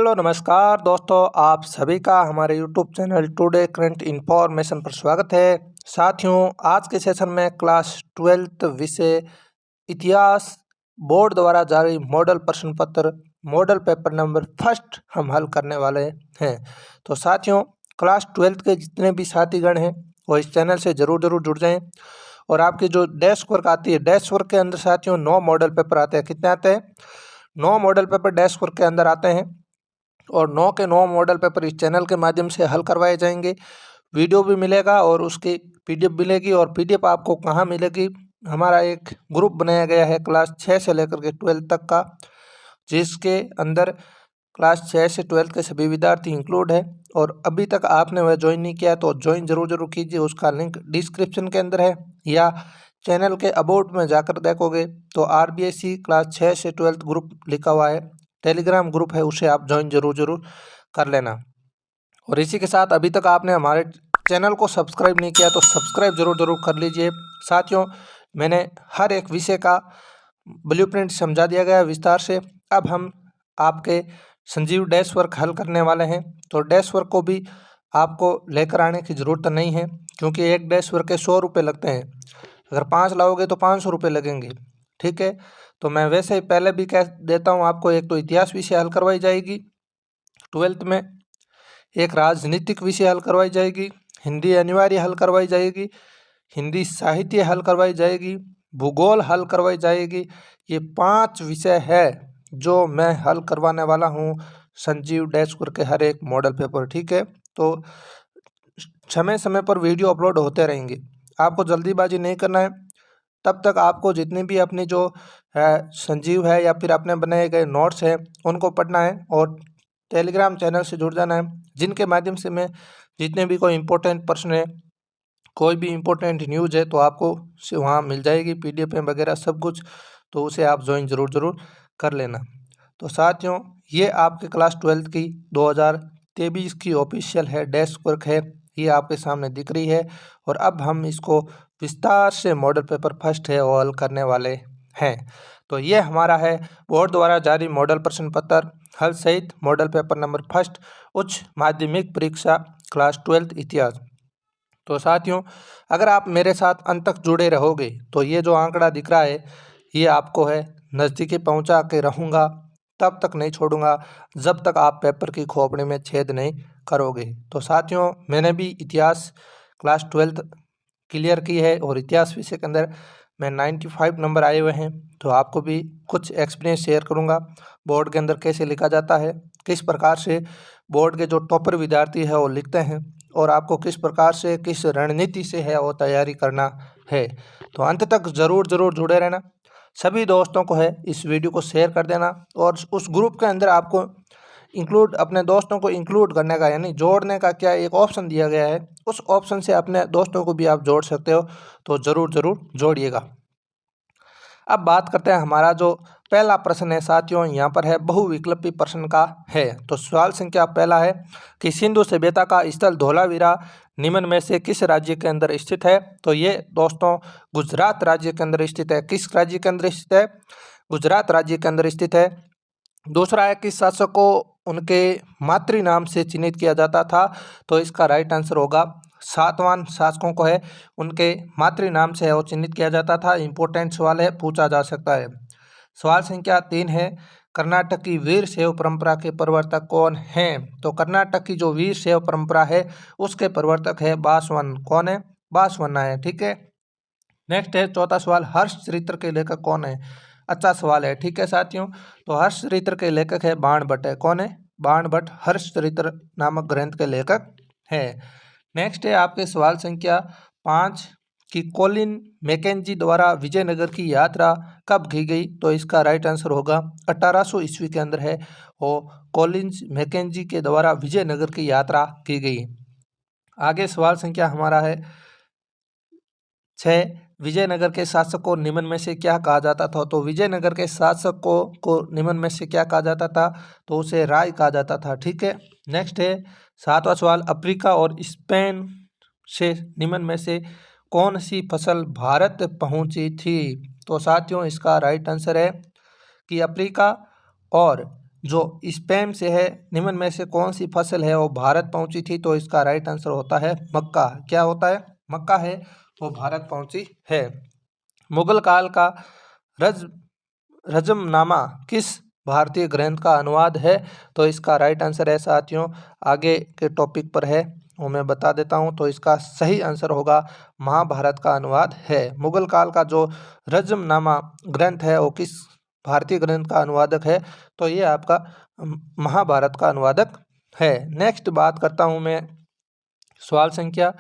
Hello नमस्कार दोस्तों, आप सभी का हमारे YouTube channel today current information पर स्वागत है। साथियों, आज के सेशन में क्लास 12th विषय इतिहास बोर्ड द्वारा जारी मॉडल प्रश्न पत्र मॉडल पेपर नंबर फर्स्ट हम हल करने वाले हैं। तो साथियों, क्लास 12th के जितने भी साथीगण हैं वो इस चैनल से जरूर जुड़ जाएं। और आपकी जो डेस्क वर्क आती है, डेस्क वर्क के अंदर साथियों 9 मॉडल पेपर आते हैं। कितने आते हैं? 9 मॉडल पेपर डेस्क वर्क के अंदर आते हैं और 9 के 9 मॉडल पेपर इस चैनल के माध्यम से हल करवाए जाएंगे। वीडियो भी मिलेगा और उसकी पीडीएफ मिलेगी। और पीडीएफ आपको कहाँ मिलेगी? हमारा एक ग्रुप बनाया गया है क्लास 6 से लेकर के 12 तक का, जिसके अंदर क्लास 6 से 12 के सभी विद्यार्थी इंक्लूड है। और अभी तक आपने वह ज्वाइन नहीं किया तो ज्वाइन जरूर कीजिए। उसका लिंक डिस्क्रिप्शन के अंदर है या चैनल के अबाउट में जाकर देखोगे तो आरबीएससी क्लास 6 से 12 ग्रुप लिखा हुआ है, टेलीग्राम ग्रुप है, उसे आप ज्वाइन जरूर कर लेना। और इसी के साथ अभी तक आपने हमारे चैनल को सब्सक्राइब नहीं किया तो सब्सक्राइब जरूर कर लीजिए। साथियों, मैंने हर एक विषय का ब्लूप्रिंट समझा दिया गया विस्तार से। अब हम आपके संजीव डैश वर्क हल करने वाले हैं। तो डैश वर्क को भी आपको लेकर आने की ज़रूरत नहीं है, क्योंकि एक डैश वर्क के 100 रुपये लगते हैं। अगर 5 लाओगे तो 500 रुपये लगेंगे। ठीक है, तो मैं वैसे ही पहले भी कह देता हूँ आपको, एक तो इतिहास विषय हल करवाई जाएगी 12th में, एक राजनीतिक विषय हल करवाई जाएगी, हिंदी अनिवार्य हल करवाई जाएगी, हिंदी साहित्य हल करवाई जाएगी, भूगोल हल करवाई जाएगी। ये 5 विषय है जो मैं हल करवाने वाला हूँ संजीव डैश के हर एक मॉडल पेपर। ठीक है, तो समय पर वीडियो अपलोड होते रहेंगे, आपको जल्दीबाजी नहीं करना है। तब तक आपको जितनी भी अपनी जो है संजीव है या फिर अपने बनाए गए नोट्स हैं उनको पढ़ना है और टेलीग्राम चैनल से जुड़ जाना है, जिनके माध्यम से मैं जितने भी कोई इम्पोर्टेंट प्रश्न है, कोई भी इम्पोर्टेंट न्यूज़ है तो आपको से वहाँ मिल जाएगी पीडीएफ में वगैरह सब कुछ। तो उसे आप ज्वाइन जरूर कर लेना। तो साथियों, ये आपके क्लास 12th की 2023 की ऑफिशियल है डेस्क वर्क है, ये आपके सामने दिख रही है। और अब हम इसको विस्तार से मॉडल पेपर फर्स्ट है वो हल करने वाले हैं। तो ये हमारा है बोर्ड द्वारा जारी मॉडल प्रश्न पत्र हल सहित मॉडल पेपर नंबर फर्स्ट उच्च माध्यमिक परीक्षा क्लास 12th इतिहास। तो साथियों, अगर आप मेरे साथ अंत तक जुड़े रहोगे तो ये जो आंकड़ा दिख रहा है ये आपको है नज़दीकी पहुंचा के रहूँगा, तब तक नहीं छोड़ूंगा जब तक आप पेपर की खोपड़ी में छेद नहीं करोगे। तो साथियों, मैंने भी इतिहास क्लास 12th क्लियर की है और इतिहास विषय के अंदर मैं 95 नंबर आए हुए हैं। तो आपको भी कुछ एक्सपीरियंस शेयर करूंगा बोर्ड के अंदर कैसे लिखा जाता है, किस प्रकार से बोर्ड के जो टॉपर विद्यार्थी है वो लिखते हैं और आपको किस प्रकार से किस रणनीति से है वो तैयारी करना है। तो अंत तक ज़रूर जुड़े रहना। सभी दोस्तों को है इस वीडियो को शेयर कर देना और उस ग्रुप के अंदर आपको इंक्लूड अपने दोस्तों को इंक्लूड करने का, यानी जोड़ने का क्या एक ऑप्शन दिया गया है, उस ऑप्शन से अपने दोस्तों को भी आप जोड़ सकते हो। तो ज़रूर जोड़िएगा। अब बात करते हैं हमारा जो पहला प्रश्न है साथियों, यहाँ पर है बहुविकल्पी प्रश्न का है। तो सवाल संख्या पहला है कि सिंधु सभ्यता का स्थल धोलावीरा निम्न में से किस राज्य के अंदर स्थित है? तो ये दोस्तों गुजरात राज्य के अंदर स्थित है। किस राज्य के अंदर स्थित है? गुजरात राज्य के अंदर स्थित है। दूसरा है कि शासक को उनके मातृ नाम से चिन्हित किया जाता था? तो इसका राइट आंसर होगा सातवान शासकों को है उनके मातृ नाम से वो चिन्हित किया जाता था। इंपॉर्टेंट सवाल है, पूछा जा सकता है। सवाल संख्या 3 है कर्नाटक की वीर शैव परंपरा के प्रवर्तक कौन हैं? तो कर्नाटक की जो वीर शैव परंपरा है उसके प्रवर्तक है बासवन। कौन है? बासवन्ना है। ठीक है, नेक्स्ट है चौथा सवाल, हर्ष चरित्र के लेखक कौन है? अच्छा सवाल है। ठीक है साथियों, तो हर्ष चरित्र के लेखक है बाणभट्ट है। कौन है? बाणभट्ट हर्ष चरित्र नामक ग्रंथ के लेखक है। नेक्स्ट है आपके सवाल संख्या 5 कि कोलिन मैकेंजी द्वारा विजयनगर की यात्रा कब की गई? तो इसका राइट आंसर होगा 1800 ईस्वी के अंदर है और कोलिन मैकेंजी के द्वारा विजयनगर की यात्रा की गई। आगे सवाल संख्या हमारा है 6, विजयनगर के शासक को निम्न में से क्या कहा जाता था? तो विजयनगर के शासक को निम्न में से क्या कहा जाता था? तो उसे राय कहा जाता था। ठीक है, नेक्स्ट है 7वां सवाल, अफ्रीका और स्पेन से निम्न में से कौन सी फसल भारत पहुंची थी? तो साथियों, इसका राइट आंसर है कि अफ्रीका और जो स्पेन से है, निम्न में से कौन सी फसल है वो भारत पहुंची थी? तो इसका राइट आंसर होता है मक्का। क्या होता है? मक्का है वो भारत पहुंची है। मुगल काल का रज रजमनामा किस भारतीय ग्रंथ का अनुवाद है? तो इसका राइट आंसर है साथियों, आगे के टॉपिक पर है वो मैं बता देता हूँ। तो इसका सही आंसर होगा महाभारत का अनुवाद है। मुगल काल का जो रजमनामा ग्रंथ है वो किस भारतीय ग्रंथ का अनुवादक है? तो ये आपका महाभारत का अनुवादक है। नेक्स्ट बात करता हूँ मैं सवाल संख्या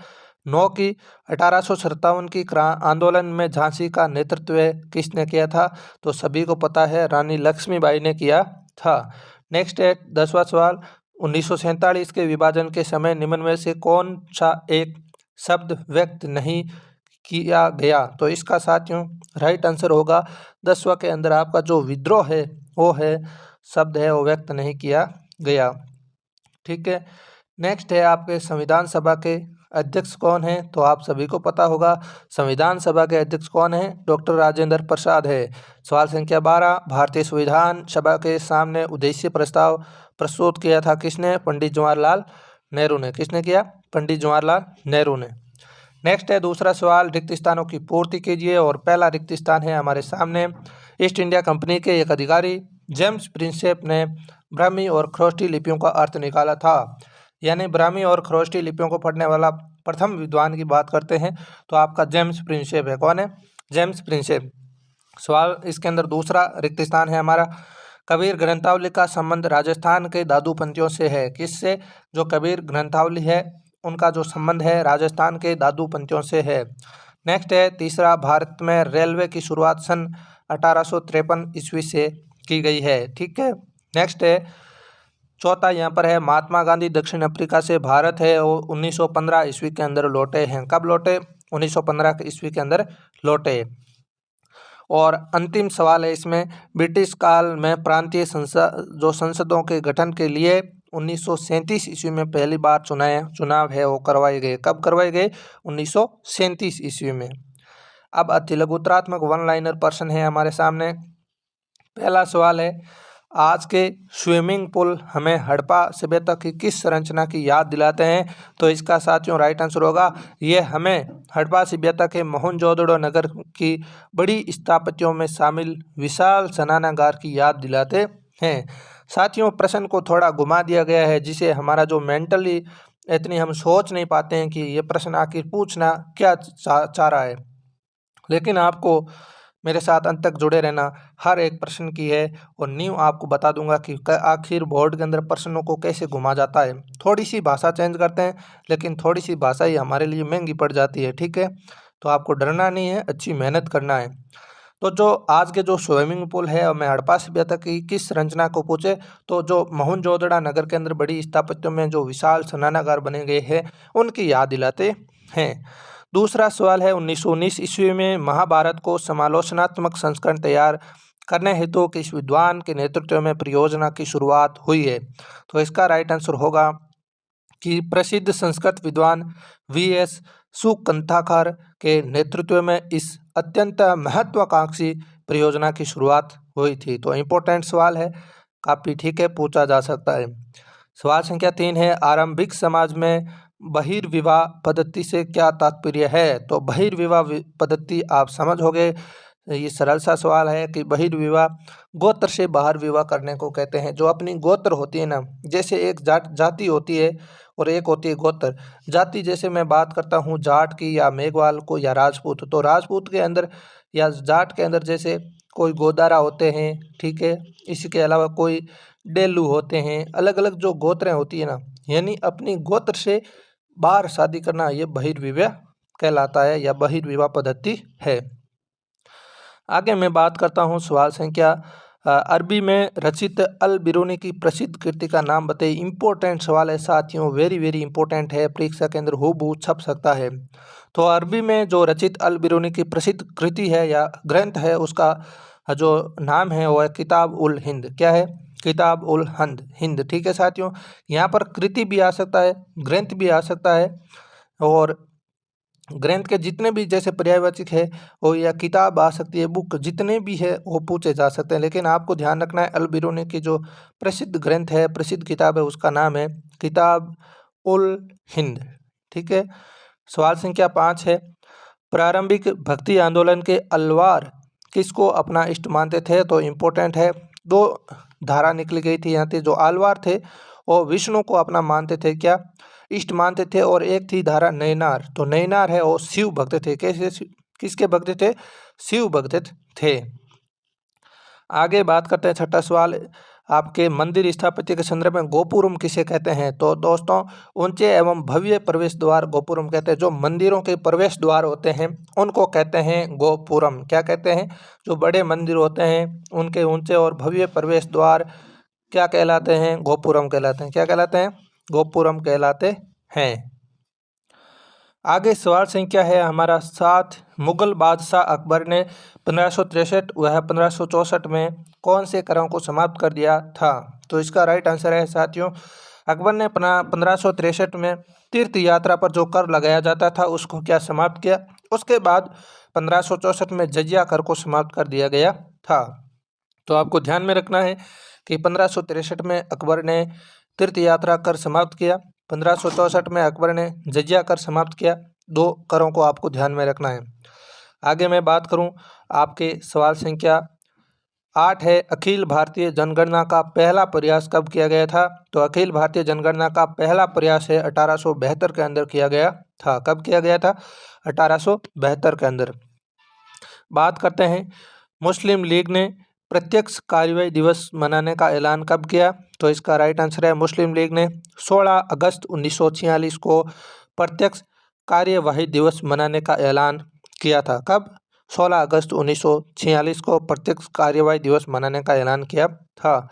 9 की। 1857 की आंदोलन में झांसी का नेतृत्व किसने किया था? तो सभी को पता है, रानी लक्ष्मीबाई ने किया था। नेक्स्ट है 10वां सवाल। 1947 के विभाजन के समय निम्न में से कौन सा एक शब्द व्यक्त नहीं किया गया? तो इसका साथियों राइट आंसर होगा 10वां के अंदर आपका जो विद्रोह है वो है शब्द है वो व्यक्त नहीं किया गया। ठीक है। नेक्स्ट है आपके संविधान सभा के अध्यक्ष कौन है? तो आप सभी को पता होगा संविधान सभा के अध्यक्ष कौन है? डॉक्टर राजेंद्र प्रसाद है। सवाल संख्या 12। भारतीय संविधान सभा के सामने उद्देश्य प्रस्ताव प्रस्तुत किया था किसने? पंडित जवाहरलाल नेहरू ने। किसने किया? पंडित जवाहरलाल नेहरू ने। नेक्स्ट है दूसरा सवाल, रिक्त स्थानों की पूर्ति कीजिए। और पहला रिक्त स्थान है हमारे सामने, ईस्ट इंडिया कंपनी के एक अधिकारी जेम्स प्रिंसेप ने ब्राह्मी और खरोष्टी लिपियों का अर्थ निकाला था। यानी ब्राह्मी और खरोष्टी लिपियों को पढ़ने वाला प्रथम विद्वान की बात करते हैं तो आपका जेम्स प्रिंसेप है। कौन है? James Prinsep. सवाल इसके अंदर दूसरा रिक्त स्थान है हमारा, कबीर ग्रंथावली का संबंध राजस्थान के दादूपंथियों से है। किससे? जो कबीर ग्रंथावली है उनका जो संबंध है राजस्थान के दादूपंथियों से है। नेक्स्ट है तीसरा, भारत में रेलवे की शुरुआत सन 1853 ईस्वी से की गई है। ठीक है। नेक्स्ट है चौथा, यहाँ पर है महात्मा गांधी दक्षिण अफ्रीका से भारत है और 1915 ईस्वी के अंदर लौटे हैं। कब लौटे? 1915 ईस्वी के अंदर लौटे। और अंतिम सवाल है इसमें, ब्रिटिश काल में प्रांतीय संसदों के गठन के लिए 1937 ईस्वी में पहली बार चुनाव है वो करवाए गए। कब करवाए गए? 1937 ईस्वी में। अब अति लघुत्रात्मक वन लाइनर प्रश्न है हमारे सामने। पहला सवाल है, आज के स्विमिंग पूल हमें हड़प्पा सभ्यता की किस संरचना की याद दिलाते हैं? तो इसका साथियों राइट आंसर होगा, ये हमें हड़प्पा सभ्यता के मोहनजोदड़ो नगर की बड़ी स्थापत्यों में शामिल विशाल स्नानागार की याद दिलाते हैं। साथियों प्रश्न को थोड़ा घुमा दिया गया है जिसे हमारा जो मेंटली इतनी हम सोच नहीं पाते हैं कि ये प्रश्न आखिर पूछना क्या चाह रहा है, लेकिन आपको मेरे साथ अंत तक जुड़े रहना। हर एक प्रश्न की है और न्यू आपको बता दूंगा कि आखिर बोर्ड के अंदर प्रश्नों को कैसे घुमा जाता है। थोड़ी सी भाषा चेंज करते हैं लेकिन थोड़ी सी भाषा ही हमारे लिए महंगी पड़ जाती है। ठीक है, तो आपको डरना नहीं है, अच्छी मेहनत करना है। तो जो आज के जो स्विमिंग पूल है हमें हड़प्पा सभ्यता की किस संरचना को पूछे तो जो मोहनजोदड़ो नगर के अंदर बड़ी स्थापत्यों में जो विशाल स्नानागार बने गए हैं उनकी याद दिलाते हैं। दूसरा सवाल है, 1919 ईस्वी में महाभारत को समालोचनात्मक संस्करण तैयार करने हेतु किस विद्वान के नेतृत्व में परियोजना की शुरुआत हुई है? तो इसका राइट आंसर होगा कि प्रसिद्ध संस्कृत विद्वान वी.एस. सुकंथाकर के नेतृत्व में इस अत्यंत महत्वाकांक्षी परियोजना की शुरुआत हुई थी। तो इम्पोर्टेंट सवाल है, काफ़ी ठीक है, पूछा जा सकता है। सवाल संख्या 3 है, आरंभिक समाज में बहिर्विवाह पद्धति से क्या तात्पर्य है? तो बहिर्विवाह पद्धति आप समझोगे, ये सरल सा सवाल है कि बहिर्विवाह गोत्र से बाहर विवाह करने को कहते हैं। जो अपनी गोत्र होती है ना, जैसे एक जाति होती है और एक होती है गोत्र जाति। जैसे मैं बात करता हूँ जाट की या मेघवाल को या राजपूत, तो राजपूत के अंदर या जाट के अंदर जैसे कोई गोदारा होते हैं, ठीक है, इसके अलावा कोई डेलू होते हैं, अलग अलग जो गोत्रें होती है ना, यानी अपनी गोत्र से बाहर शादी करना ये बहिर्विवाह कहलाता है या बहिर्विवाह पद्धति है। आगे मैं बात करता हूँ सवाल संख्या अरबी में रचित अल बिरूनी की प्रसिद्ध कृति का नाम बताइए। इंपॉर्टेंट सवाल है साथियों, वेरी वेरी इंपॉर्टेंट है, परीक्षा के अंदर हूबहू छप सकता है। तो अरबी में जो रचित अल बिरूनी की प्रसिद्ध कृति है या ग्रंथ है उसका जो नाम है वो है किताब उल हिंद। क्या है? किताब उल हिंद। ठीक है साथियों, यहाँ पर कृति भी आ सकता है, ग्रंथ भी आ सकता है और ग्रंथ के जितने भी जैसे पर्यायवाची है वो या किताब आ सकती है, बुक जितने भी है वो पूछे जा सकते हैं। लेकिन आपको ध्यान रखना है अल बिरूनी की जो प्रसिद्ध ग्रंथ है, प्रसिद्ध किताब है, उसका नाम है किताब उल हिंद। ठीक है। सवाल संख्या 5 है, प्रारंभिक भक्ति आंदोलन के अलवार किसको अपना इष्ट मानते थे? तो इम्पोर्टेंट है, दो धारा निकली गई थी यहाँ से। जो आलवार थे वो विष्णु को अपना मानते थे, क्या इष्ट मानते थे, और एक थी धारा नैनार। तो नैनार है वो शिव भक्त थे। कैसे किसके भक्त थे? शिव भक्त थे। आगे बात करते हैं, छठा सवाल आपके मंदिर स्थापत्य के संदर्भ में गोपुरम किसे कहते हैं? तो दोस्तों ऊंचे एवं भव्य प्रवेश द्वार गोपुरम कहते हैं। जो मंदिरों के प्रवेश द्वार होते हैं उनको कहते हैं गोपुरम। क्या कहते हैं? जो बड़े मंदिर होते हैं उनके ऊंचे और भव्य प्रवेश द्वार क्या कहलाते हैं? गोपुरम कहलाते हैं। क्या कहलाते हैं? गोपुरम कहलाते हैं। आगे सवाल संख्या है हमारा 7, मुगल बादशाह अकबर ने 1563 व 1564 में कौन से करों को समाप्त कर दिया था? तो इसका राइट आंसर है साथियों, अकबर ने 1563 में तीर्थ यात्रा पर जो कर लगाया जाता था उसको क्या समाप्त किया। उसके बाद 1564 में जजिया कर को समाप्त कर दिया गया था। तो आपको ध्यान में रखना है कि 1563 में अकबर ने तीर्थ यात्रा कर समाप्त किया, 1564 में अकबर ने जजिया कर समाप्त किया। दो करों को आपको ध्यान में रखना है। आगे मैं बात करूं, आपके सवाल संख्या 8 है, अखिल भारतीय जनगणना का पहला प्रयास कब किया गया था? तो अखिल भारतीय जनगणना का पहला प्रयास है 1872 के अंदर किया गया था। कब किया गया था? 1872 के अंदर। बात करते हैं, मुस्लिम लीग ने प्रत्यक्ष कार्यवाही दिवस मनाने का ऐलान कब किया? तो इसका राइट आंसर है, मुस्लिम लीग ने 16 अगस्त 1946 को प्रत्यक्ष कार्यवाही दिवस मनाने का ऐलान किया था। कब? 16 अगस्त 1946 को प्रत्यक्ष कार्यवाही दिवस मनाने का ऐलान किया था।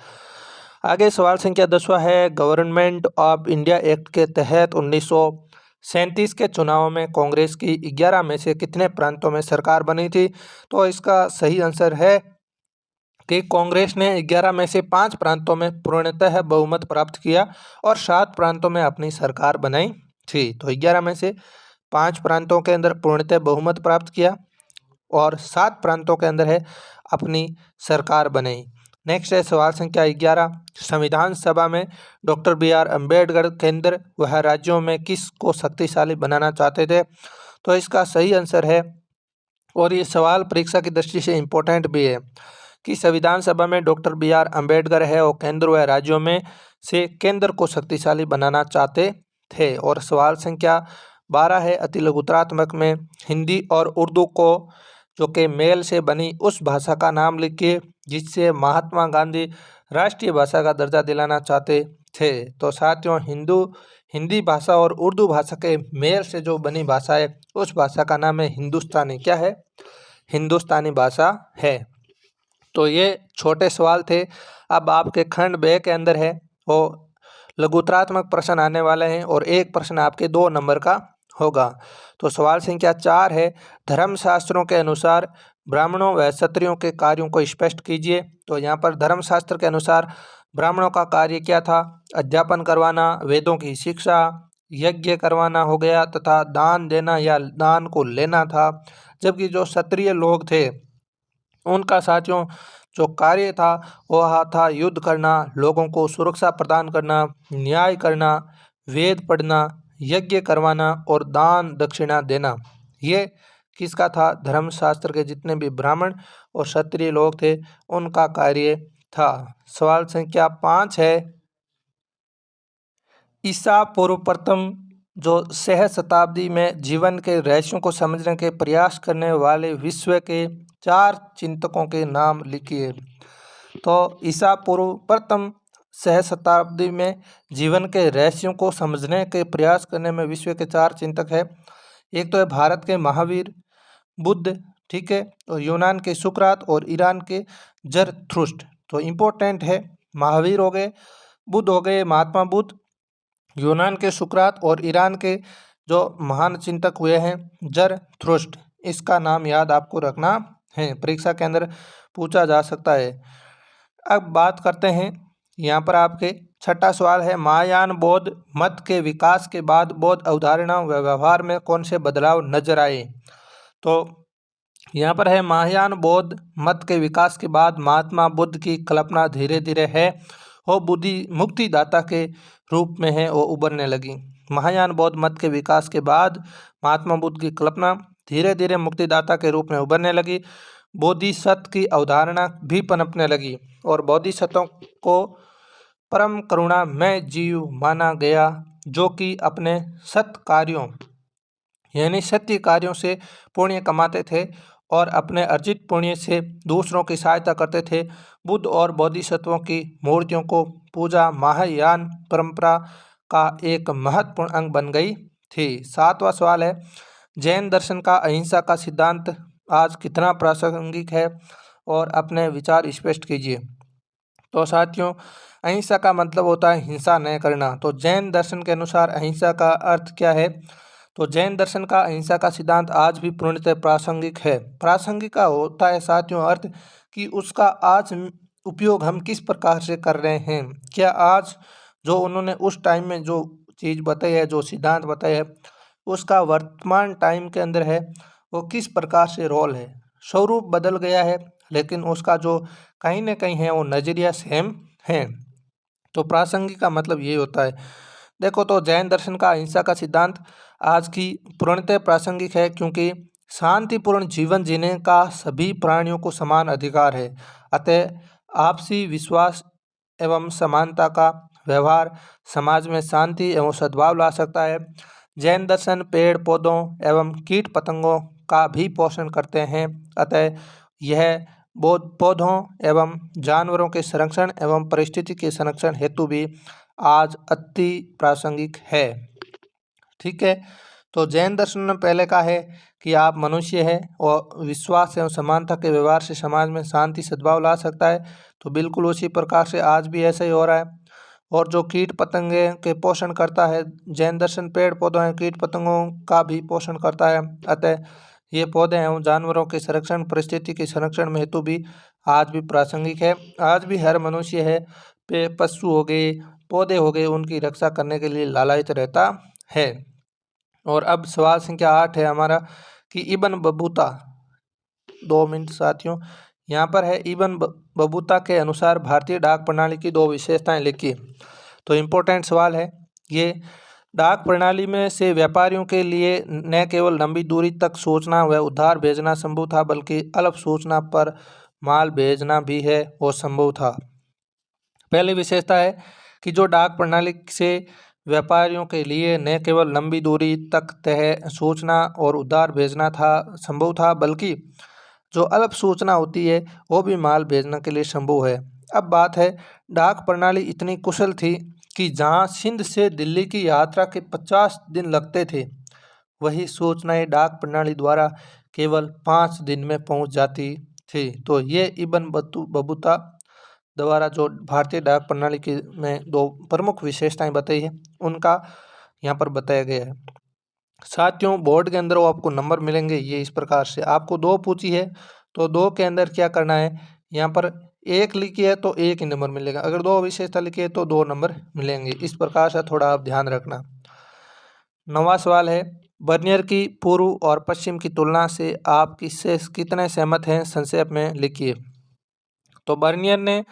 आगे सवाल संख्या 10वां है, गवर्नमेंट ऑफ इंडिया एक्ट के तहत 1937 के चुनाव में कांग्रेस की 11 में से कितने प्रांतों में सरकार बनी थी? तो इसका सही आंसर है कि कांग्रेस ने 11 में से 5 प्रांतों में पूर्णतः बहुमत प्राप्त किया और 7 प्रांतों में अपनी सरकार बनाई थी। तो 11 में से 5 प्रांतों के अंदर पूर्णतः बहुमत प्राप्त किया और 7 प्रांतों के अंदर है अपनी सरकार बनाई। नेक्स्ट है सवाल संख्या 11, संविधान सभा में डॉक्टर बी.आर. अम्बेडकर केंद्र वह राज्यों में किस को शक्तिशाली बनाना चाहते थे? तो इसका सही आंसर है, और ये सवाल परीक्षा की दृष्टि से इम्पोर्टेंट भी है, कि संविधान सभा में डॉक्टर बी.आर. अम्बेडकर है और केंद्र व राज्यों में से केंद्र को शक्तिशाली बनाना चाहते थे। और सवाल संख्या 12 है, अति लघुत्रात्मक में हिंदी और उर्दू को जो कि मेल से बनी उस भाषा का नाम लिखिए जिससे महात्मा गांधी राष्ट्रीय भाषा का दर्जा दिलाना चाहते थे। तो साथियों हिंदी भाषा और उर्दू भाषा के मेल से जो बनी भाषा है उस भाषा का नाम है हिंदुस्तानी। क्या है? हिंदुस्तानी भाषा है। तो ये छोटे सवाल थे। अब आपके खंड बे के अंदर है वो लघुत्रात्मक प्रश्न आने वाले हैं और एक प्रश्न आपके 2 नंबर का होगा। तो सवाल संख्या 4 है, धर्मशास्त्रों के अनुसार ब्राह्मणों व क्षत्रियों के कार्यों को स्पष्ट कीजिए। तो यहाँ पर धर्मशास्त्र के अनुसार ब्राह्मणों का कार्य क्या था? अध्यापन करवाना, वेदों की शिक्षा, यज्ञ करवाना हो गया तथा दान देना या दान को लेना था। जबकि जो क्षत्रिय लोग थे उनका साथियों जो कार्य था वह था युद्ध करना, लोगों को सुरक्षा प्रदान करना, न्याय करना, वेद पढ़ना, यज्ञ करवाना और दान दक्षिणा देना। ये किसका था? धर्मशास्त्र के जितने भी ब्राह्मण और क्षत्रिय लोग थे उनका कार्य था। सवाल संख्या 5 है, ईसा पूर्व प्रथम जो सहस्त्राब्दी में जीवन के रहस्यों को समझने के प्रयास करने वाले विश्व के 4 चिंतकों के नाम लिखिए। तो ईसा पूर्व प्रथम सहस्त्राब्दी में जीवन के रहस्यों को समझने के प्रयास करने में विश्व के 4 चिंतक है। एक तो है भारत के महावीर बुद्ध, ठीक है, और यूनान के सुकरात और ईरान के जरथुस्ट्र। तो इम्पोर्टेंट है, महावीर हो गए, बुद्ध हो गए महात्मा बुद्ध, यूनान के सुकरात और ईरान के जो महान चिंतक हुए हैं जरथुस्ट्र। इसका नाम याद आपको रखना है, परीक्षा के अंदर पूछा जा सकता है। अब बात करते हैं यहाँ पर आपके छठा सवाल है, महायान बौद्ध मत के विकास के बाद बौद्ध अवधारणा व व्यवहार में कौन से बदलाव नजर आए। तो यहाँ पर है, महायान बौद्ध मत के विकास के बाद महात्मा बुद्ध की कल्पना धीरे धीरे है वो बुद्धि मुक्तिदाता के रूप में है वो उभरने लगी। महायान बौद्ध मत के विकास के बाद महात्मा बुद्ध की कल्पना धीरे धीरे मुक्तिदाता के रूप में उभरने लगी। बोधिसत्व की अवधारणा भी पनपने लगी और बोधिसत्वों को परम करुणा में जीव माना गया, जो कि अपने सत्य कार्यों यानी सत्य कार्यों से पुण्य कमाते थे और अपने अर्जित पुण्य से दूसरों की सहायता करते थे। बुद्ध और बोधिसत्वों की मूर्तियों को पूजा महायान परंपरा का एक महत्वपूर्ण अंग बन गई थी। सातवां सवाल है, जैन दर्शन का अहिंसा का सिद्धांत आज कितना प्रासंगिक है और अपने विचार स्पष्ट कीजिए। तो साथियों, अहिंसा का मतलब होता है हिंसा न करना। तो जैन दर्शन के अनुसार अहिंसा का अर्थ क्या है। तो जैन दर्शन का अहिंसा का सिद्धांत आज भी पूर्णतः प्रासंगिक है। प्रासंगिक का होता है साथियों अर्थ कि उसका आज उपयोग हम किस प्रकार से कर रहे हैं। क्या आज जो उन्होंने उस टाइम में जो चीज़ बताई है, जो सिद्धांत बताया है, उसका वर्तमान टाइम के अंदर है वो किस प्रकार से रोल है। स्वरूप बदल गया है लेकिन उसका जो कहीं ना कहीं है वो नज़रिया सेम है। तो प्रासंगिक का मतलब ये होता है। देखो, तो जैन दर्शन का अहिंसा का सिद्धांत आज की पूर्णतः प्रासंगिक है, क्योंकि शांतिपूर्ण जीवन जीने का सभी प्राणियों को समान अधिकार है। अतः आपसी विश्वास एवं समानता का व्यवहार समाज में शांति एवं सद्भाव ला सकता है। जैन दर्शन पेड़ पौधों एवं कीट पतंगों का भी पोषण करते हैं, अतः यह पौधों एवं जानवरों के संरक्षण एवं परिस्थिति के संरक्षण हेतु भी आज अति प्रासंगिक है। ठीक है, तो जैन दर्शन में पहले का है कि आप मनुष्य है और विश्वास एवं समानता के व्यवहार से समाज में शांति सद्भाव ला सकता है। तो बिल्कुल उसी प्रकार से आज भी ऐसा ही हो रहा है। और जो कीट पतंगे के पोषण करता है, जैन दर्शन पेड़ पौधों हैं कीट पतंगों का भी पोषण करता है, अतः ये पौधे एवं जानवरों के संरक्षण परिस्थिति के संरक्षण में हेतु भी आज भी प्रासंगिक है। आज भी हर मनुष्य है पशु हो गए पौधे हो गए उनकी रक्षा करने के लिए लालायित रहता है। और अब सवाल संख्या 8 है हमारा कि इब्न बतूता, 2 मिनट साथियों, यहाँ पर है इब्न बतूता के अनुसार भारतीय डाक प्रणाली की 2 विशेषताएं लिखिए। तो इम्पोर्टेंट सवाल है ये। डाक प्रणाली में से व्यापारियों के लिए न केवल लंबी दूरी तक सूचना व उधार भेजना संभव था, बल्कि अल्प सूचना पर माल भेजना भी है वो संभव था। पहली विशेषता है कि जो डाक प्रणाली से व्यापारियों के लिए न केवल लंबी दूरी तक तय सूचना और उधार भेजना था संभव था, बल्कि जो अल्प सूचना होती है वो भी माल भेजने के लिए संभव है। अब बात है, डाक प्रणाली इतनी कुशल थी कि जहां सिंध से दिल्ली की यात्रा के 50 दिन लगते थे, वही सूचनाएं डाक प्रणाली द्वारा केवल 5 दिन में पहुंच जाती थी। तो ये इब्न बतूता द्वारा जो भारतीय डाक प्रणाली की में 2 प्रमुख विशेषताएं बताई है उनका यहाँ पर बताया गया है। साथियों, बोर्ड के अंदर वो आपको नंबर मिलेंगे ये इस प्रकार से। आपको 2 पूछी है तो 2 के अंदर क्या करना है, यहाँ पर 1 लिखी है तो 1 ही नंबर मिलेगा, अगर 2 विशेषता लिखी है तो 2 नंबर मिलेंगे। इस प्रकार से थोड़ा आप ध्यान रखना। 9वां सवाल है, बर्नियर की पूर्व और पश्चिम की तुलना से आप किससे कितने सहमत हैं, संक्षेप में लिखिए। तो बर्नियर ने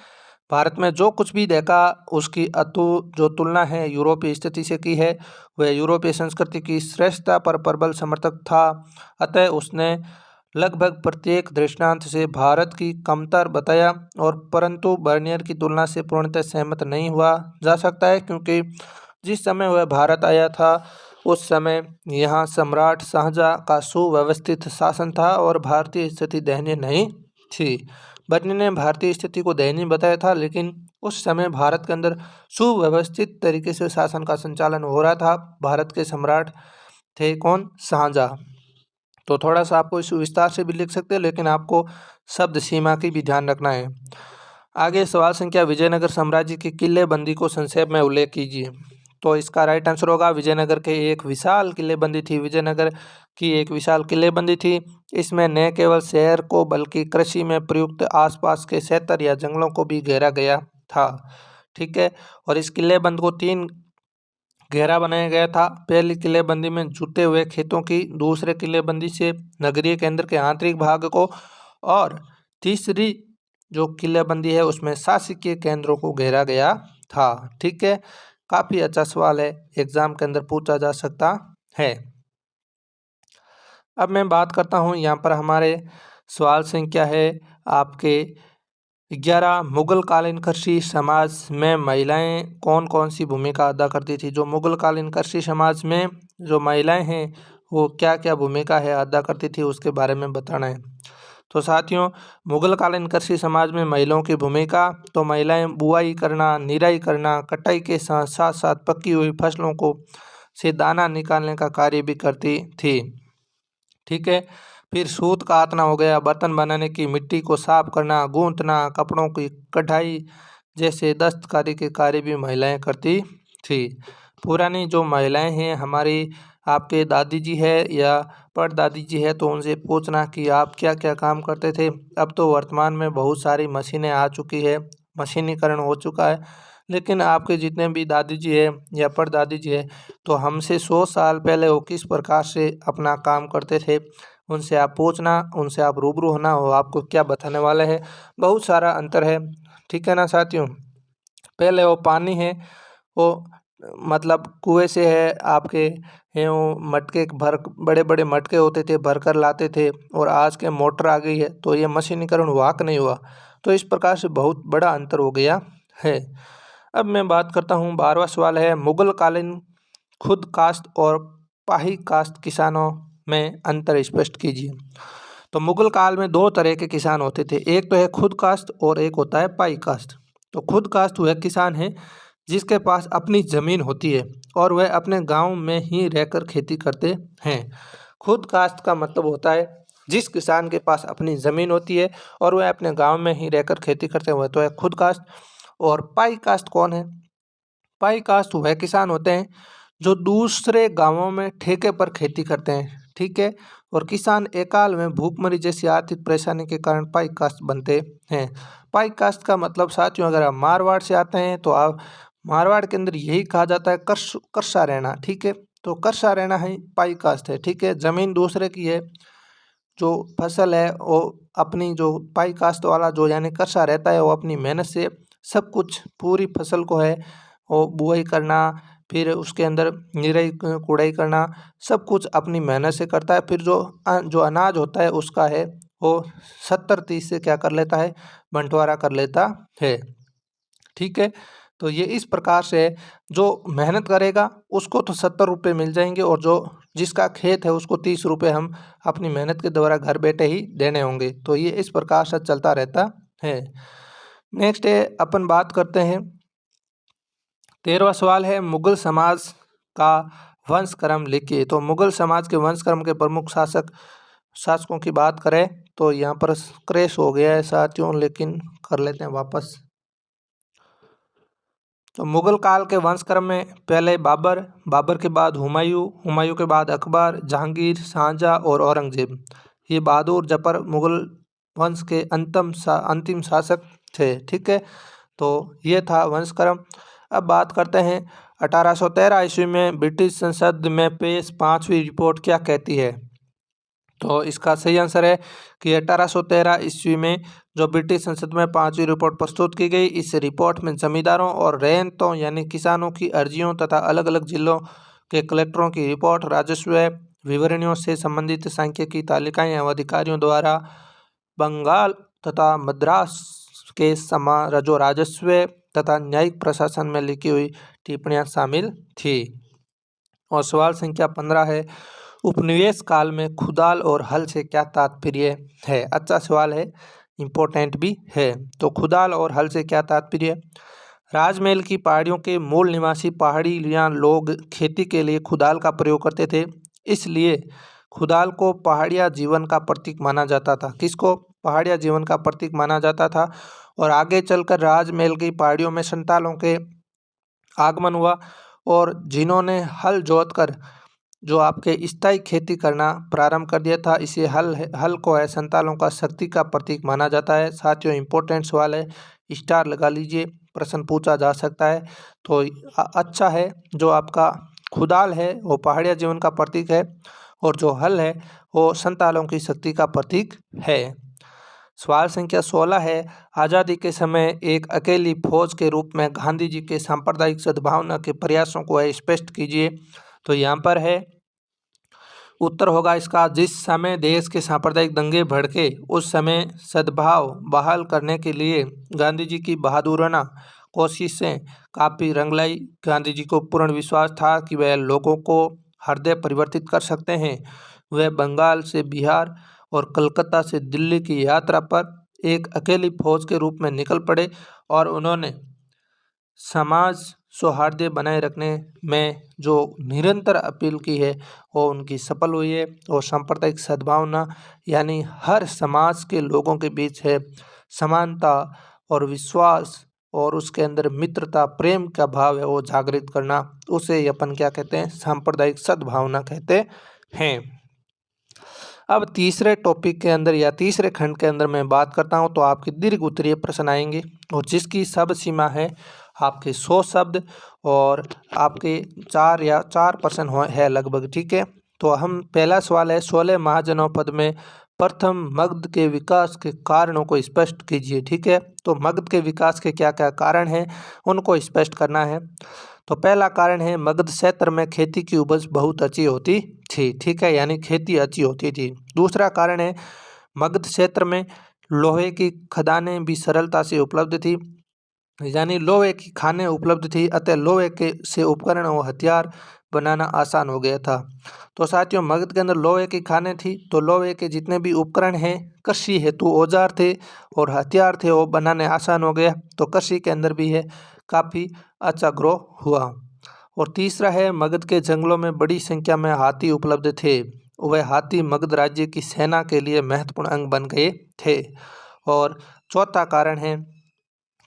भारत में जो कुछ भी देखा उसकी जो तुलना है यूरोपीय स्थिति से की है। वह यूरोपीय संस्कृति की श्रेष्ठता पर प्रबल समर्थक था, अतः उसने लगभग प्रत्येक दृष्टांत से भारत की कमतर बताया, और परंतु बर्नियर की तुलना से पूर्णतः सहमत नहीं हुआ जा सकता है, क्योंकि जिस समय वह भारत आया था उस समय यहाँ सम्राट शाहजहाँ का सुव्यवस्थित शासन था और भारतीय स्थिति दयनीय नहीं थी। बर्नियर ने भारतीय स्थिति को दयनीय बताया था, लेकिन उस समय भारत के अंदर सुव्यवस्थित तरीके से शासन का संचालन हो रहा था। भारत के सम्राट थे कौन, शाहजहाँ। तो थोड़ा सा आपको इस विस्तार से भी लिख सकते हैं, लेकिन आपको शब्द सीमा की भी ध्यान रखना है। आगे सवाल संख्या, विजयनगर साम्राज्य की किलेबंदी को संक्षेप में उल्लेख कीजिए। तो इसका राइट आंसर होगा विजयनगर के एक विशाल किलेबंदी थी। विजयनगर की एक विशाल किलेबंदी थी। इसमें न केवल शहर को बल्कि कृषि में प्रयुक्त आसपास के क्षेत्र या जंगलों को भी घेरा गया था। ठीक है। और इस किलेबंद को 3 घेरा बनाया गया था। पहली किलेबंदी में जुटे हुए खेतों की, दूसरे किलेबंदी से नगरीय केंद्र के आंतरिक भाग को, और तीसरी जो किलेबंदी है उसमें शासकीय केंद्रों को घेरा गया था। ठीक है, काफी अच्छा सवाल है, एग्जाम के अंदर पूछा जा सकता है। अब मैं बात करता हूँ यहाँ पर हमारे सवाल संख्या है आपके 11, मुगल कालीन कृषि समाज में महिलाएं कौन कौन सी भूमिका अदा करती थी। जो मुगल कालीन कृषि समाज में जो महिलाएं हैं वो क्या क्या भूमिका है अदा करती थी उसके बारे में बताना है। तो साथियों, मुगल कालीन कृषि समाज में महिलाओं की भूमिका, तो महिलाएं बुआई करना, निराई करना, कटाई के साथ साथ साथ पकी हुई फसलों को से दाना निकालने का कार्य भी करती थी। ठीक है, फिर सूत काटना हो गया, बर्तन बनाने की, मिट्टी को साफ करना, गूंथना, कपड़ों की कढ़ाई जैसे दस्तकारी के कार्य भी महिलाएं करती थी। पुरानी जो महिलाएं हैं हमारी, आपके दादी जी है या परदादी जी है, तो उनसे पूछना कि आप क्या क्या काम करते थे। अब तो वर्तमान में बहुत सारी मशीनें आ चुकी है, मशीनीकरण हो चुका है, लेकिन आपके जितने भी दादी जी है या परदादी जी है, तो हमसे 100 साल पहले वो किस प्रकार से अपना काम करते थे, उनसे आप पूछना, उनसे आप रूबरू होना, वो आपको क्या बताने वाले हैं। बहुत सारा अंतर है। ठीक है ना साथियों। पहले वो पानी है वो मतलब कुएं से है आपके हैं वो मटके भर, बड़े बड़े मटके होते थे, भर कर लाते थे, और आज के मोटर आ गई है, तो ये मशीनीकरण हुआ कि नहीं हुआ। तो इस प्रकार से बहुत बड़ा अंतर हो गया है। अब मैं बात करता हूँ, 12वां सवाल है, मुगल कालीन खुद काश्त और पाही काश्त किसानों में अंतर स्पष्ट कीजिए। तो मुगल काल में 2 तरह के किसान होते थे, एक तो है खुद काश्त और एक होता है पाई काश्त। तो खुद काश्त वह किसान है जिसके पास अपनी ज़मीन होती है और वह अपने गांव में ही रहकर खेती करते हैं। खुद काश्त का मतलब होता है जिस किसान के पास अपनी ज़मीन होती है और वह अपने गांव में ही रहकर खेती करते हैं, वह तो है खुद काश्त। और पाई काश्त कौन है? पाई काश्त वह किसान होते हैं जो दूसरे गांवों में ठेके पर खेती करते हैं। ठीक है, और किसान अकाल में, भूखमरी जैसी आर्थिक परेशानी के कारण पाई काश्त बनते हैं। पाई काश्त का मतलब साथियों, अगर आप मारवाड़ से आते हैं तो आप मारवाड़ के अंदर यही कहा जाता है कर्सा रहना। ठीक है, तो कर्सा रहना है पाई काश्त है। ठीक है, जमीन दूसरे की है, जो फसल है वो अपनी, जो पाई काश्त वाला जो यानी कर्सा रहता है वो अपनी मेहनत से सब कुछ पूरी फसल को है वो बुआई करना, फिर उसके अंदर निराई कुड़ाई करना, सब कुछ अपनी मेहनत से करता है। फिर जो अनाज होता है उसका है वो 70-30 से क्या कर लेता है, बंटवारा कर लेता है। ठीक है, तो ये इस प्रकार से जो मेहनत करेगा उसको तो 70 रुपये मिल जाएंगे, और जो जिसका खेत है उसको 30 रुपये हम अपनी मेहनत के द्वारा घर बैठे ही देने होंगे। तो ये इस प्रकार से चलता रहता है। नेक्स्ट है, अपन बात करते हैं 13वां सवाल है, मुगल समाज का वंशक्रम लिखिए। तो मुगल समाज के वंशक्रम के प्रमुख शासकों की बात करें तो यहाँ पर क्रैश हो गया है साथियों, लेकिन कर लेते हैं वापस। तो मुगल काल के वंशक्रम में पहले बाबर, बाबर के बाद हुमायूं, हुमायूं के बाद अकबर, जहांगीर, शाहजहां और औरंगजेब। ये बहादुर जफर मुगल वंश के अंतिम शासक थे। ठीक है, तो ये था वंशक्रम। अब बात करते हैं 1813 ईस्वी में ब्रिटिश संसद में पेश 5वीं रिपोर्ट क्या कहती है। तो इसका सही आंसर है कि 1813 ईस्वी में जो ब्रिटिश संसद में 5वीं रिपोर्ट प्रस्तुत की गई, इस रिपोर्ट में जमींदारों और रेंतों यानी किसानों की अर्जियों तथा अलग अलग जिलों के कलेक्टरों की रिपोर्ट, राजस्व विवरणियों से संबंधित सांख्यिकी तालिकाएं एवं अधिकारियों द्वारा बंगाल तथा मद्रास के जो राजस्व तथा न्यायिक प्रशासन में लिखी हुई टिप्पणियां शामिल थी। और सवाल संख्या 15 है, उपनिवेश काल में खुदाल और हल से क्या तात्पर्य है। अच्छा सवाल है, इम्पोर्टेंट भी है। तो खुदाल और हल से क्या तात्पर्य? राजमहल की पहाड़ियों के मूल निवासी पहाड़ियाँ लोग खेती के लिए खुदाल का प्रयोग करते थे, इसलिए खुदाल को पहाड़िया जीवन का प्रतीक माना जाता था। किसको? पहाड़िया जीवन का प्रतीक माना जाता था। और आगे चलकर राजमहल की पहाड़ियों में संतालों के आगमन हुआ और जिन्होंने हल जोतकर जो आपके स्थायी खेती करना प्रारंभ कर दिया था। इसे हल को है संतालों का शक्ति का प्रतीक माना जाता है। साथियों, इम्पोर्टेंट सवाल है, स्टार लगा लीजिए। प्रश्न पूछा जा सकता है। तो अच्छा है, जो आपका खुदाल है वो पहाड़िया जीवन का प्रतीक है और जो हल है वो संतालों की शक्ति का प्रतीक है। सवाल संख्या 16 है, आज़ादी के समय एक अकेली फौज के रूप में गांधी जी के सांप्रदायिक सद्भावना के प्रयासों को स्पष्ट कीजिए। तो यहाँ पर है उत्तर होगा इसका, जिस समय देश के सांप्रदायिक दंगे भड़के उस समय सद्भाव बहाल करने के लिए गांधी जी की बहादुराना कोशिशें काफ़ी रंग लाई। गांधी जी को पूर्ण विश्वास था कि वह लोगों को हृदय परिवर्तित कर सकते हैं। वह बंगाल से बिहार और कलकत्ता से दिल्ली की यात्रा पर एक अकेली फौज के रूप में निकल पड़े और उन्होंने समाज सौहार्द बनाए रखने में जो निरंतर अपील की है वो उनकी सफल हुई है। और सांप्रदायिक सद्भावना यानी हर समाज के लोगों के बीच है समानता और विश्वास और उसके अंदर मित्रता प्रेम का भाव है वो जागृत करना, उसे अपन क्या कहते हैं, सांप्रदायिक सद्भावना कहते हैं। अब तीसरे टॉपिक के अंदर या तीसरे खंड के अंदर मैं बात करता हूं तो आपके दीर्घ उत्तरीय प्रश्न आएंगे और जिसकी सब सीमा है आपके 100 शब्द और आपके 4 प्रश्न है लगभग। ठीक है, तो हम पहला सवाल है, 16 महाजनपद में प्रथम मगध के विकास के कारणों को स्पष्ट कीजिए। ठीक है, तो मगध के विकास के क्या क्या कारण हैं उनको स्पष्ट करना है। तो पहला कारण है मगध क्षेत्र में खेती की उपज बहुत अच्छी होती थी। ठीक है, यानी खेती अच्छी होती थी। दूसरा कारण है मगध क्षेत्र में लोहे की खदानें भी सरलता से उपलब्ध थी, यानी लोहे की खानें उपलब्ध थी, अतः लोहे के से उपकरण और हथियार बनाना आसान हो गया था। तो साथियों, मगध के अंदर लोहे की खानें थी तो लोहे के जितने भी उपकरण हैं, कृषि हेतु औजार थे और हथियार थे, वो बनाने आसान हो गया। तो कृषि के अंदर भी है काफ़ी अच्छा ग्रो हुआ। और तीसरा है मगध के जंगलों में बड़ी संख्या में हाथी उपलब्ध थे, वह हाथी मगध राज्य की सेना के लिए महत्वपूर्ण अंग बन गए थे। और चौथा कारण है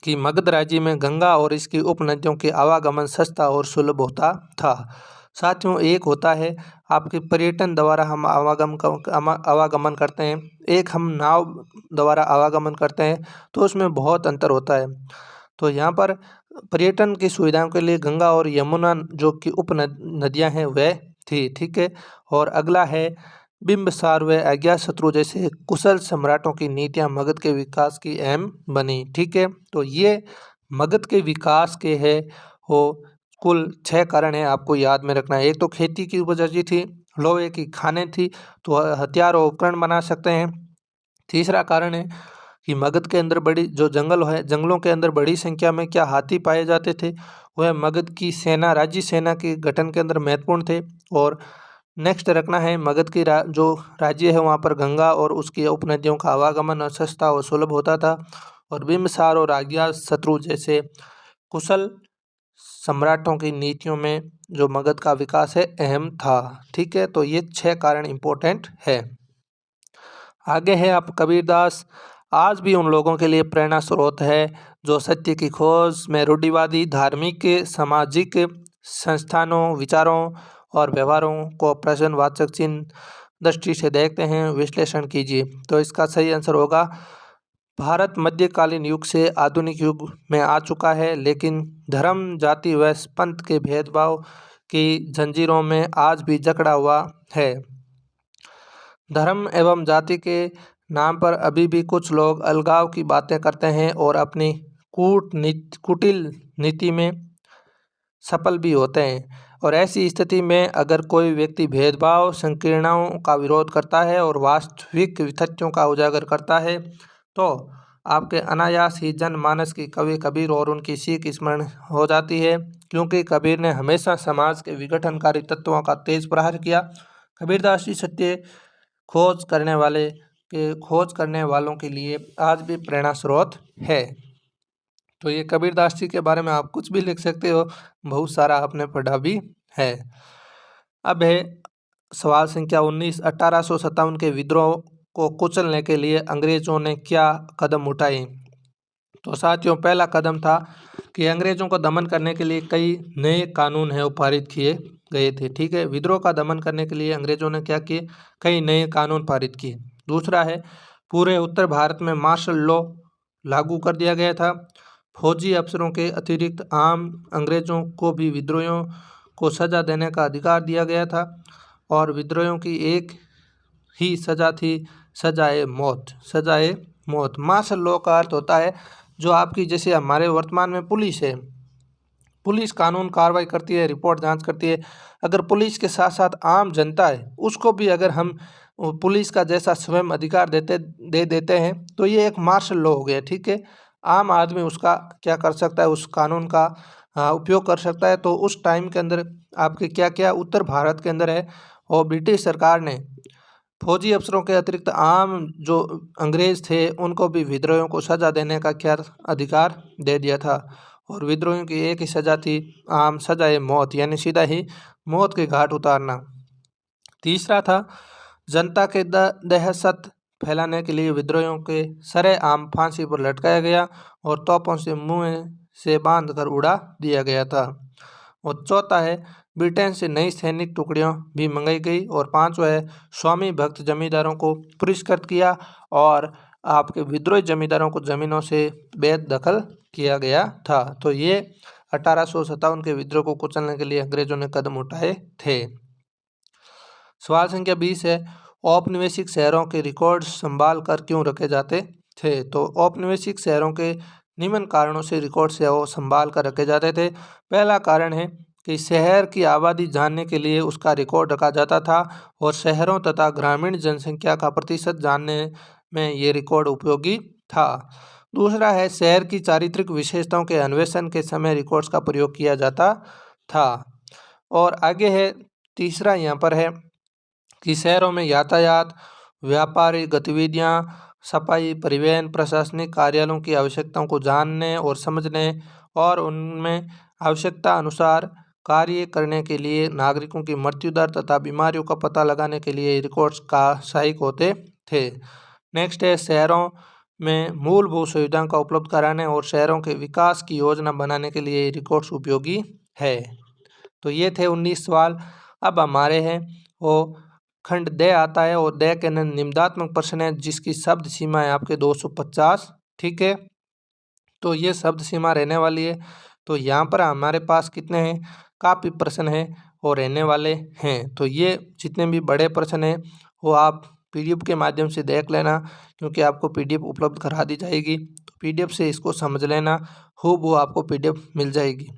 कि मगध राज्य में गंगा और इसकी उपनदियों के आवागमन सस्ता और सुलभ होता था। साथियों, एक होता है आपके पर्यटन द्वारा हम आवागमन करते हैं, एक हम नाव द्वारा आवागमन करते हैं, तो उसमें बहुत अंतर होता है। तो यहाँ पर पर्यटन की सुविधाओं के लिए गंगा और यमुना जो कि उप नदियाँ हैं वह थी। ठीक है, और अगला है बिंबिसार व अज्ञातशत्रु जैसे कुशल सम्राटों की नीतियां मगध के विकास की अहम बनी। ठीक है, तो ये मगध के विकास के है वो कुल 6 कारण है, आपको याद में रखना है। एक तो खेती की उपज अच्छी थी, लोहे की खानें थी तो हथियार और उपकरण बना सकते हैं। तीसरा कारण है कि मगध के अंदर बड़ी जो जंगल है, जंगलों के अंदर बड़ी संख्या में क्या हाथी पाए जाते थे, वह मगध की सेना, राज्य सेना के गठन के अंदर महत्वपूर्ण थे। और नेक्स्ट रखना है मगध की जो राज्य है वहाँ पर गंगा और उसकी उपनदियों का आवागमन सस्ता और सुलभ होता था। और बिंबिसार और अज्ञातशत्रु जैसे कुशल सम्राटों की नीतियों में जो मगध का विकास है अहम था। ठीक है, तो ये 6 कारण इम्पोर्टेंट है। आगे है आप कबीरदास, आज भी उन लोगों के लिए प्रेरणा स्रोत है जो सत्य की खोज में रूढ़िवादी धार्मिक सामाजिक संस्थानों विचारों और व्यवहारों को प्रश्नवाचक चिन्ह दृष्टि से देखते हैं। विश्लेषण कीजिए। तो इसका सही आंसर होगा भारत मध्यकालीन युग से आधुनिक युग में आ चुका है, लेकिन धर्म जाति व पंथ के भेदभाव की जंजीरों में आज भी जकड़ा हुआ है। धर्म एवं जाति के नाम पर अभी भी कुछ लोग अलगाव की बातें करते हैं और अपनी कुटिल नीति में सफल भी होते हैं। और ऐसी स्थिति में अगर कोई व्यक्ति भेदभाव संकीर्णताओं का विरोध करता है और वास्तविक तथ्यों का उजागर करता है तो आपके अनायास ही जनमानस की कवि कबीर और उनकी सीख स्मरण हो जाती है, क्योंकि कबीर ने हमेशा समाज के विघटनकारी तत्वों का तेज प्रहार किया। कबीरदास जी सत्य खोज करने वालों के लिए आज भी प्रेरणा स्रोत है। तो ये कबीरदास जी के बारे में आप कुछ भी लिख सकते हो, बहुत सारा आपने पढ़ा भी है। अब है सवाल संख्या 19, 1857 के विद्रोह को कुचलने के लिए अंग्रेजों ने क्या कदम उठाए। तो साथियों, पहला कदम था कि अंग्रेजों को दमन करने के लिए कई नए कानून है वो पारित किए गए थे। ठीक है, विद्रोह का दमन करने के लिए अंग्रेजों ने क्या किए, कई नए कानून पारित किए। दूसरा है पूरे उत्तर भारत में मार्शल लॉ लागू कर दिया गया था। फौजी अफसरों के अतिरिक्त आम अंग्रेजों को भी विद्रोहियों को सजा देने का अधिकार दिया गया था और विद्रोहियों की एक ही सजा थी, सजाए मौत। सजाए मौत। मार्शल लॉ का अर्थ होता है जो आपकी, जैसे हमारे वर्तमान में पुलिस है, पुलिस कानून कार्रवाई करती है, रिपोर्ट जांच करती है। अगर पुलिस के साथ साथ आम जनता है उसको भी अगर हम पुलिस का जैसा स्वयं अधिकार दे देते हैं तो ये एक मार्शल लॉ हो गया। ठीक है, आम आदमी उसका क्या कर सकता है, उस कानून का उपयोग कर सकता है। तो उस टाइम के अंदर आपके क्या क्या उत्तर भारत के अंदर है, और ब्रिटिश सरकार ने फौजी अफसरों के अतिरिक्त आम जो अंग्रेज थे उनको भी विद्रोहियों को सजा देने का क्या अधिकार दे दिया था। और विद्रोहियों की एक ही सजा थी, आम सजाए मौत, यानी सीधा ही मौत के घाट उतारना। तीसरा था जनता के दहशत फैलाने के लिए विद्रोहियों के सरेआम फांसी पर लटकाया गया और तोपों से मुंह से बांध कर उड़ा दिया गया था। और चौथा है ब्रिटेन से नई सैनिक टुकड़ियां भी मंगाई गई। और पांचवा है स्वामी भक्त जमींदारों को पुरस्कृत किया और आपके विद्रोही जमींदारों को जमीनों से बेदखल किया गया था। तो ये 1857 के विद्रोह को कुचलने के लिए अंग्रेजों ने कदम उठाए थे। सवाल संख्या 20 है औपनिवेशिक शहरों के रिकॉर्ड संभाल कर क्यों रखे जाते थे। तो औपनिवेशिक शहरों के निम्न कारणों से रिकॉर्ड से वो संभाल कर रखे जाते थे। पहला कारण है कि शहर की आबादी जानने के लिए उसका रिकॉर्ड रखा जाता था और शहरों तथा ग्रामीण जनसंख्या का प्रतिशत जानने में ये रिकॉर्ड उपयोगी था। दूसरा है शहर की चारित्रिक विशेषताओं के अन्वेषण के समय रिकॉर्ड्स का प्रयोग किया जाता था। और आगे है तीसरा यहाँ पर है कि शहरों में यातायात, व्यापारिक गतिविधियां, सफाई, परिवहन, प्रशासनिक कार्यालयों की आवश्यकताओं को जानने और समझने और उनमें आवश्यकता अनुसार कार्य करने के लिए नागरिकों की मृत्यु दर तथा बीमारियों का पता लगाने के लिए रिकॉर्ड्स का सहायक होते थे। नेक्स्ट है शहरों में मूलभूत सुविधाओं का उपलब्ध कराने और शहरों के विकास की योजना बनाने के लिए रिकॉर्ड्स उपयोगी है। तो ये थे 19 सवाल। अब हमारे हैं वो खंड दे आता है और दे के अंदर निम्नात्मक प्रश्न है जिसकी शब्द सीमा है आपके 250। ठीक है, तो ये शब्द सीमा रहने वाली है। तो यहाँ पर हमारे पास कितने हैं, काफ़ी प्रश्न हैं और रहने वाले हैं। तो ये जितने भी बड़े प्रश्न हैं वो आप PDF के माध्यम से देख लेना, क्योंकि आपको PDF उपलब्ध करा दी जाएगी। तो PDF से इसको समझ लेना, वो आपको PDF मिल जाएगी।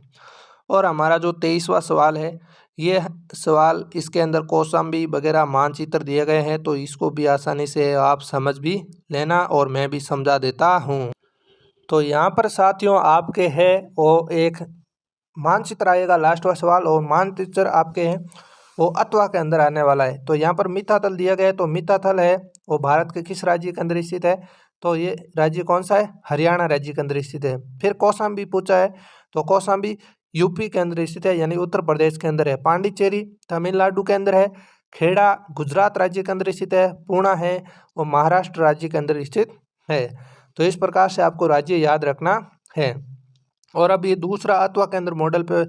और हमारा जो 23वां सवाल है, ये सवाल इसके अंदर कौशाम्बी वगैरह मानचित्र दिए गए हैं, तो इसको भी आसानी से आप समझ भी लेना और मैं भी समझा देता हूँ। तो यहाँ पर साथियों आपके है वो एक मानचित्र आएगा लास्ट वाला सवाल, और मानचित्र आपके हैं वो अथवा के अंदर आने वाला है। तो यहाँ पर मिथातल दिया गया है, तो मिथातल है वो भारत के किस राज्य के अंदर स्थित है, तो ये राज्य कौन सा है, हरियाणा राज्य के अंदर स्थित है। फिर कौशाम्बी पूछा है, तो कौशाम्बी यूपी के अंदर स्थित है, यानी उत्तर प्रदेश के अंदर है। पांडिचेरी तमिलनाडु के अंदर है। खेड़ा गुजरात राज्य के अंदर स्थित है। पूर्णा है वो महाराष्ट्र राज्य के अंदर स्थित है। तो इस प्रकार से आपको राज्य याद रखना है। और अब ये दूसरा अथवा के अंदर मॉडल पे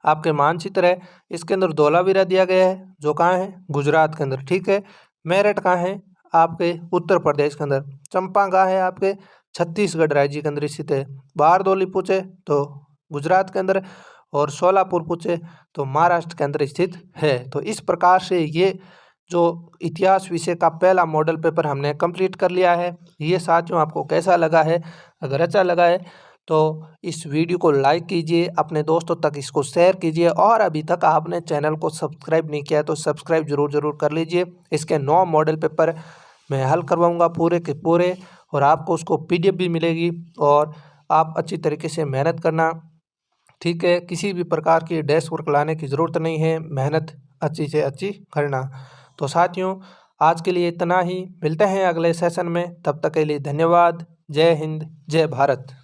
आपके मानचित्र है, इसके अंदर धौलावीरा दिया गया है जो कहाँ है, गुजरात के अंदर। ठीक है, मेरठ कहाँ है, आपके उत्तर प्रदेश के अंदर। चंपा कहाँ है, आपके छत्तीसगढ़ राज्य के अंदर स्थित है। बारदौली पूछे तो गुजरात के अंदर, और सोलापुर पूछे तो महाराष्ट्र के अंदर स्थित है। तो इस प्रकार से ये जो इतिहास विषय का पहला मॉडल पेपर हमने कंप्लीट कर लिया है। ये साथियों आपको कैसा लगा है, अगर अच्छा लगा है तो इस वीडियो को लाइक कीजिए, अपने दोस्तों तक इसको शेयर कीजिए, और अभी तक आपने चैनल को सब्सक्राइब नहीं किया है तो सब्सक्राइब जरूर कर लीजिए। इसके 9 मॉडल पेपर मैं हल करवाऊंगा पूरे के पूरे, और आपको उसको PDF भी मिलेगी, और आप अच्छी तरीके से मेहनत करना। ठीक है, किसी भी प्रकार की डेस्क वर्क लाने की ज़रूरत नहीं है, मेहनत अच्छी से अच्छी करना। तो साथियों आज के लिए इतना ही, मिलते हैं अगले सेशन में, तब तक के लिए धन्यवाद। जय हिंद, जय भारत।